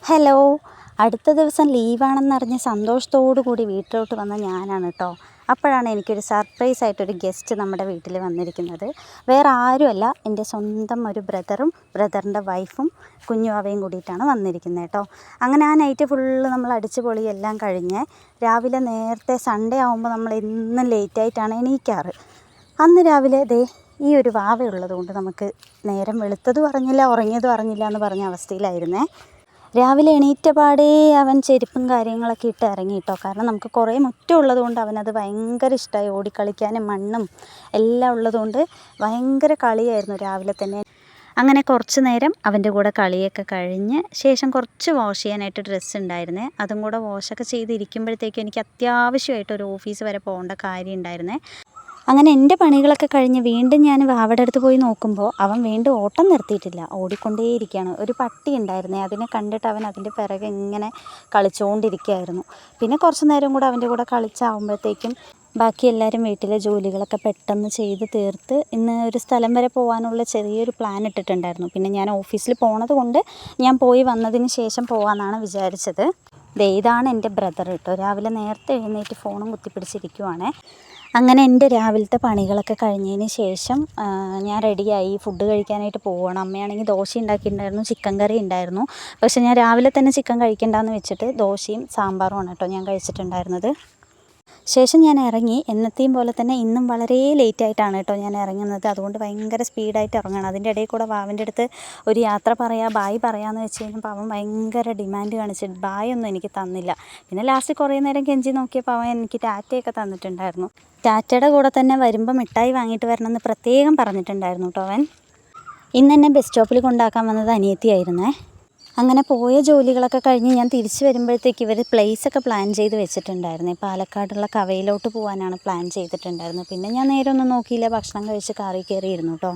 Hello. അടുത്ത ദിവസം ലീവാണെന്നറിഞ്ഞ് സന്തോഷത്തോടു കൂടി വീട്ടിലോട്ട് വന്ന ഞാനാണ് കേട്ടോ. അപ്പോഴാണ് എനിക്കൊരു സർപ്രൈസായിട്ടൊരു ഗസ്റ്റ് നമ്മുടെ വീട്ടിൽ വന്നിരിക്കുന്നത്. വേറെ ആരുമല്ല, എൻ്റെ സ്വന്തം ഒരു ബ്രദറിൻ്റെ വൈഫും കുഞ്ഞുവാവയും കൂടിയിട്ടാണ് വന്നിരിക്കുന്നത് കേട്ടോ. അങ്ങനെ ആ നൈറ്റ് ഫുള്ള് നമ്മൾ അടിച്ച് പൊളി എല്ലാം കഴിഞ്ഞ് രാവിലെ നേരത്തെ സൺഡേ ആകുമ്പോൾ നമ്മൾ എന്നും ലേറ്റായിട്ടാണ് എണീക്കാറ്. അന്ന് രാവിലെ ഈ ഒരു വാവ ഉള്ളതുകൊണ്ട് നമുക്ക് നേരം വെളുത്തതും അറിഞ്ഞില്ല ഉറങ്ങിയതും അറിഞ്ഞില്ല എന്ന് പറഞ്ഞ അവസ്ഥയിലായിരുന്നേ. രാവിലെ എണീറ്റ പാടേ അവൻ ചെരുപ്പും കാര്യങ്ങളൊക്കെ ഇട്ട് ഇറങ്ങി കേട്ടോ. കാരണം നമുക്ക് കുറേ മുറ്റം ഉള്ളതുകൊണ്ട് അവനത് ഭയങ്കര ഇഷ്ടമായി. ഓടിക്കളിക്കാനും മണ്ണും എല്ലാം ഉള്ളതുകൊണ്ട് ഭയങ്കര കളിയായിരുന്നു രാവിലെ തന്നെ. അങ്ങനെ കുറച്ച് നേരം അവൻ്റെ കൂടെ കളിയൊക്കെ കഴിഞ്ഞ് ശേഷം കുറച്ച് വാഷ് ചെയ്യാനായിട്ട് ഡ്രസ്സ് ഉണ്ടായിരുന്നേ. അതും കൂടെ വാഷൊക്കെ ചെയ്തിരിക്കുമ്പോഴത്തേക്കും എനിക്ക് അത്യാവശ്യമായിട്ട് ഒരു ഓഫീസ് വരെ പോകേണ്ട കാര്യം ഉണ്ടായിരുന്നേ. അങ്ങനെ എൻ്റെ പണികളൊക്കെ കഴിഞ്ഞ് വീണ്ടും ഞാൻ വാവയുടെ അടുത്ത് പോയി നോക്കുമ്പോൾ അവൻ വീണ്ടും ഓട്ടം നിർത്തിയിട്ടില്ല, ഓടിക്കൊണ്ടേയിരിക്കുകയാണ്. ഒരു പട്ടി ഉണ്ടായിരുന്നേ, അതിനെ കണ്ടിട്ട് അവൻ അതിൻ്റെ പിറകെ ഇങ്ങനെ കളിച്ചുകൊണ്ടിരിക്കുകയായിരുന്നു. പിന്നെ കുറച്ച് നേരം കൂടെ അവൻ്റെ കൂടെ കളിച്ചാവുമ്പോഴത്തേക്കും ബാക്കി എല്ലാവരും വീട്ടിലെ ജോലികളൊക്കെ പെട്ടെന്ന് ചെയ്ത് തീർത്ത് ഇന്ന് ഒരു സ്ഥലം വരെ പോകാനുള്ള ചെറിയൊരു പ്ലാൻ ഇട്ടിട്ടുണ്ടായിരുന്നു. പിന്നെ ഞാൻ ഓഫീസിൽ പോണത് കൊണ്ട് ഞാൻ പോയി വന്നതിന് ശേഷം പോകാമെന്നാണ് വിചാരിച്ചത്. ഇതാണ് എൻ്റെ ബ്രദർ കേട്ടോ. രാവിലെ നേരത്തെ എഴുന്നേറ്റ് ഫോണും കുത്തിപ്പിടിച്ചിരിക്കുവാണേ. അങ്ങനെ എൻ്റെ രാവിലത്തെ പണികളൊക്കെ കഴിഞ്ഞതിന് ശേഷം ഞാൻ റെഡിയായി ഫുഡ് കഴിക്കാനായിട്ട് പോവുകയാണ്. അമ്മയാണെങ്കിൽ ദോശ ഉണ്ടാക്കിയിട്ടുണ്ടായിരുന്നു, ചിക്കൻ കറി ഉണ്ടായിരുന്നു. പക്ഷേ ഞാൻ രാവിലെ തന്നെ ചിക്കൻ കഴിക്കണ്ടെന്ന് വെച്ചിട്ട് ദോശയും സാമ്പാറുമാണ് കേട്ടോ ഞാൻ കഴിച്ചിട്ടുണ്ടായിരുന്നത്. ശേഷം ഞാൻ ഇറങ്ങി. എന്നത്തെയും പോലെ തന്നെ ഇന്നും വളരെ ലേറ്റായിട്ടാണ് കേട്ടോ ഞാൻ ഇറങ്ങുന്നത്. അതുകൊണ്ട് ഭയങ്കര സ്പീഡായിട്ട് ഇറങ്ങണം. അതിൻ്റെ ഇടയിൽ കൂടെ വാവിൻ്റെ അടുത്ത് ഒരു യാത്ര ബായ് പറയാമെന്ന് വെച്ച് കഴിഞ്ഞപ്പോൾ അവൻ ഭയങ്കര ഡിമാൻഡ് കാണിച്ചിട്ട് ബായ് ഒന്നും എനിക്ക് തന്നില്ല. പിന്നെ ലാസ്റ്റ് കുറേ നേരം കെഞ്ചി നോക്കിയപ്പോൾ അവൻ എനിക്ക് ടാറ്റയൊക്കെ തന്നിട്ടുണ്ടായിരുന്നു. ടാറ്റയുടെ കൂടെ തന്നെ വരുമ്പോൾ മിഠായി വാങ്ങിയിട്ട് വരണമെന്ന് പ്രത്യേകം പറഞ്ഞിട്ടുണ്ടായിരുന്നു കേട്ടോ അവൻ. ഇന്ന് എന്നെ ബസ് സ്റ്റോപ്പിൽ കൊണ്ടാക്കാൻ വന്നത് അനിയത്തിയായിരുന്നേ. അങ്ങനെ പോയ ജോലികളൊക്കെ കഴിഞ്ഞ് ഞാൻ തിരിച്ച് വരുമ്പോഴത്തേക്ക് ഇവർ പ്ലേസൊക്കെ പ്ലാൻ ചെയ്ത് വെച്ചിട്ടുണ്ടായിരുന്നു. പാലക്കാടുള്ള കവയിലോട്ട് പോകാനാണ് പ്ലാൻ ചെയ്തിട്ടുണ്ടായിരുന്നത്. പിന്നെ ഞാൻ നേരെ ഒന്നും നോക്കിയില്ല, ഭക്ഷണം കഴിച്ച് കാറിൽ കയറിയിരുന്നു കേട്ടോ.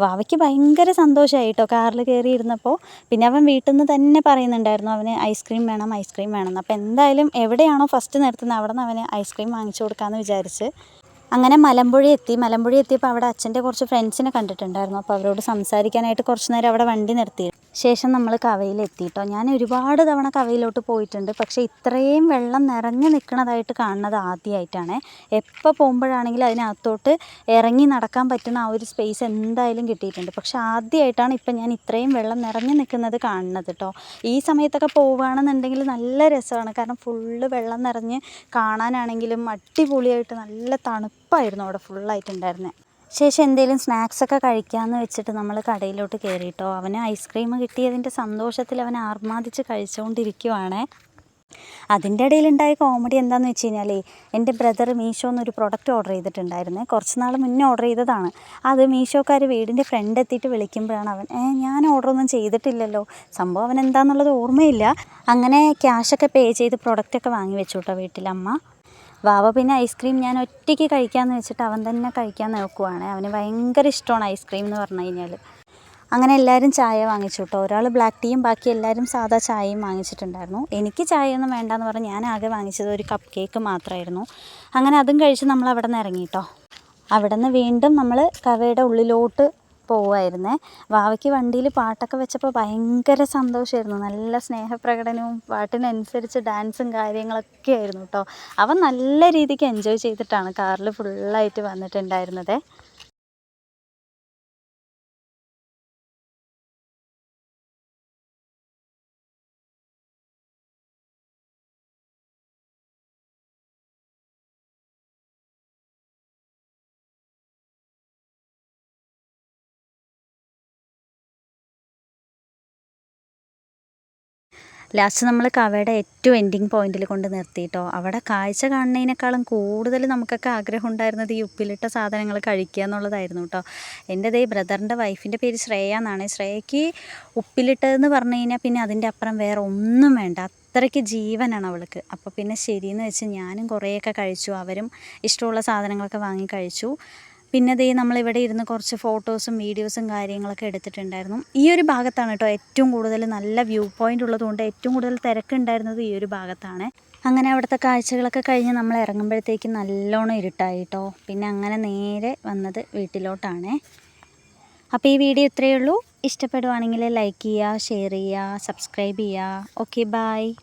വാവയ്ക്ക് ഭയങ്കര സന്തോഷമായി കേട്ടോ കാറിൽ കയറിയിരുന്നപ്പോൾ. പിന്നെ അവൻ വീട്ടിൽ നിന്ന് തന്നെ പറയുന്നുണ്ടായിരുന്നു അവന് ഐസ്ക്രീം വേണം എന്ന്. അപ്പോൾ എന്തായാലും എവിടെയാണോ ഫസ്റ്റ് നിർത്തുന്നത് അവിടെ നിന്ന് അവന് ഐസ്ക്രീം വാങ്ങിച്ചു കൊടുക്കാമെന്ന് വിചാരിച്ച് അങ്ങനെ മലമ്പുഴ എത്തിയപ്പോൾ അവിടെ അച്ഛൻ്റെ കുറച്ച് ഫ്രണ്ട്സിനെ കണ്ടിട്ടുണ്ടായിരുന്നു. അപ്പോൾ അവരോട് സംസാരിക്കാനായിട്ട് കുറച്ച് നേരം അവിടെ വണ്ടി നിർത്തി ശേഷം നമ്മൾ കവയിലെത്തി കേട്ടോ. ഞാൻ ഒരുപാട് തവണ കവയിലോട്ട് പോയിട്ടുണ്ട്, പക്ഷേ ഇത്രയും വെള്ളം നിറഞ്ഞു നിൽക്കുന്നതായിട്ട് കാണുന്നത് ആദ്യമായിട്ടാണ്. എപ്പോൾ പോകുമ്പോഴാണെങ്കിലും അതിനകത്തോട്ട് ഇറങ്ങി നടക്കാൻ പറ്റുന്ന ആ ഒരു സ്പേസ് എന്തായാലും കിട്ടിയിട്ടുണ്ട്. പക്ഷേ ആദ്യമായിട്ടാണ് ഇപ്പം ഞാൻ ഇത്രയും വെള്ളം നിറഞ്ഞു നിൽക്കുന്നത് കാണുന്നത് കേട്ടോ. ഈ സമയത്തൊക്കെ പോവുകയാണെന്നുണ്ടെങ്കിൽ നല്ല രസമാണ്. കാരണം ഫുള്ള് വെള്ളം നിറഞ്ഞ് കാണാനാണെങ്കിലും അടിപൊളിയായിട്ട് നല്ല തണുപ്പായിരുന്നു അവിടെ ഫുള്ളായിട്ടുണ്ടായിരുന്നത്. ശേഷം എന്തെങ്കിലും സ്നാക്സൊക്കെ കഴിക്കാമെന്ന് വെച്ചിട്ട് നമ്മൾ കടയിലോട്ട് കയറിയിട്ടോ. അവന് ഐസ്ക്രീം കിട്ടിയതിൻ്റെ സന്തോഷത്തിൽ അവൻ ആർമാദിച്ച് കഴിച്ചുകൊണ്ടിരിക്കുവാണ്. അതിൻ്റെ ഇടയിലുണ്ടായ കോമഡി എന്താണെന്ന് വെച്ച് കഴിഞ്ഞാൽ എൻ്റെ ബ്രദർ മീഷോന്നൊരു പ്രൊഡക്റ്റ് ഓർഡർ ചെയ്തിട്ടുണ്ടായിരുന്നേ. കുറച്ച് നാൾ മുന്നേ ഓർഡർ ചെയ്തതാണ്. അത് മീഷോക്കാർ വീടിൻ്റെ ഫ്രണ്ട് എത്തിയിട്ട് വിളിക്കുമ്പോഴാണ് അവൻ ഞാൻ ഓർഡറൊന്നും ചെയ്തിട്ടില്ലല്ലോ, സംഭവം അവൻ എന്താണെന്നുള്ളത് ഓർമ്മയില്ല. അങ്ങനെ ക്യാഷൊക്കെ പേ ചെയ്ത് പ്രൊഡക്റ്റൊക്കെ വാങ്ങി വെച്ചു കേട്ടോ വീട്ടിലമ്മ. വാവ പിന്നെ ഐസ്ക്രീം ഞാൻ ഒറ്റയ്ക്ക് കഴിക്കാമെന്ന് വെച്ചിട്ട് അവൻ തന്നെ കഴിക്കാൻ നോക്കുവാണ്. അവന് ഭയങ്കര ഇഷ്ടമാണ് ഐസ്ക്രീം എന്ന് പറഞ്ഞു കഴിഞ്ഞാൽ. അങ്ങനെ എല്ലാവരും ചായ വാങ്ങിച്ചു കേട്ടോ. ഒരാൾ ബ്ലാക്ക് ടീയും ബാക്കി എല്ലാവരും സാധാ ചായയും വാങ്ങിച്ചിട്ടുണ്ടായിരുന്നു. എനിക്ക് ചായയൊന്നും വേണ്ടെന്ന് പറഞ്ഞ് ഞാൻ ആകെ വാങ്ങിച്ചത് ഒരു കപ്പ് കേക്ക് മാത്രമായിരുന്നു. അങ്ങനെ അതും കഴിച്ച് നമ്മൾ അവിടെ നിന്ന് ഇറങ്ങി കേട്ടോ. അവിടെ നിന്ന് വീണ്ടും നമ്മൾ കവയുടെ ഉള്ളിലോട്ട് പോവുമായിരുന്നേ. വാവയ്ക്ക് വണ്ടിയിൽ പാട്ടൊക്കെ വെച്ചപ്പോൾ ഭയങ്കര സന്തോഷമായിരുന്നു. നല്ല സ്നേഹപ്രകടനവും പാട്ടിനനുസരിച്ച് ഡാൻസും കാര്യങ്ങളൊക്കെ ആയിരുന്നു കേട്ടോ. അവൻ നല്ല രീതിക്ക് എൻജോയ് ചെയ്തിട്ടാണ് കാറിൽ ഫുള്ളായിട്ട് വന്നിട്ടുണ്ടായിരുന്നത്. ലാസ്റ്റ് നമ്മൾ കവയുടെ ഏറ്റവും എൻഡിങ് പോയിന്റിൽ കൊണ്ട് നിർത്തിയിട്ടോ. അവിടെ കാഴ്ച കാണുന്നതിനേക്കാളും കൂടുതൽ നമുക്കൊക്കെ ആഗ്രഹം ഉണ്ടായിരുന്നത് ഈ ഉപ്പിലിട്ട സാധനങ്ങൾ കഴിക്കുക എന്നുള്ളതായിരുന്നു കേട്ടോ. എൻ്റെ ബ്രദറിൻ്റെ വൈഫിൻ്റെ പേര് ശ്രേയ എന്നാണ്. ശ്രേയയ്ക്ക് ഉപ്പിലിട്ടതെന്ന് പറഞ്ഞു കഴിഞ്ഞാൽ പിന്നെ അതിൻ്റെ അപ്പുറം വേറെ ഒന്നും വേണ്ട, അത്രയ്ക്ക് ജീവനാണ് അവൾക്ക്. അപ്പോൾ പിന്നെ ശരിയെന്ന് വെച്ച് ഞാനും കുറേയൊക്കെ കഴിച്ചു. അവരും ഇഷ്ടമുള്ള സാധനങ്ങളൊക്കെ വാങ്ങി കഴിച്ചു. പിന്നെ നമ്മളിവിടെ ഇരുന്ന് കുറച്ച് ഫോട്ടോസും വീഡിയോസും കാര്യങ്ങളൊക്കെ എടുത്തിട്ടുണ്ടായിരുന്നു. ഈ ഒരു ഭാഗത്താണ് കേട്ടോ ഏറ്റവും കൂടുതൽ നല്ല വ്യൂ പോയിൻ്റ് ഉള്ളതുകൊണ്ട് ഏറ്റവും കൂടുതൽ തിരക്കുണ്ടായിരുന്നത് ഈ ഒരു ഭാഗത്താണ്. അങ്ങനെ അവിടുത്തെ കാഴ്ചകളൊക്കെ കഴിഞ്ഞ് നമ്മൾ ഇറങ്ങുമ്പോഴത്തേക്കും നല്ലോണം ഇരുട്ടായി കേട്ടോ. പിന്നെ അങ്ങനെ നേരെ വന്നത് വീട്ടിലോട്ടാണ്. അപ്പോൾ ഈ വീഡിയോ ഇത്രയേ ഉള്ളൂ. ഇഷ്ടപ്പെടുവാണെങ്കിൽ ലൈക്ക് ചെയ്യുക, ഷെയർ ചെയ്യുക, സബ്സ്ക്രൈബ് ചെയ്യുക. Okay bye.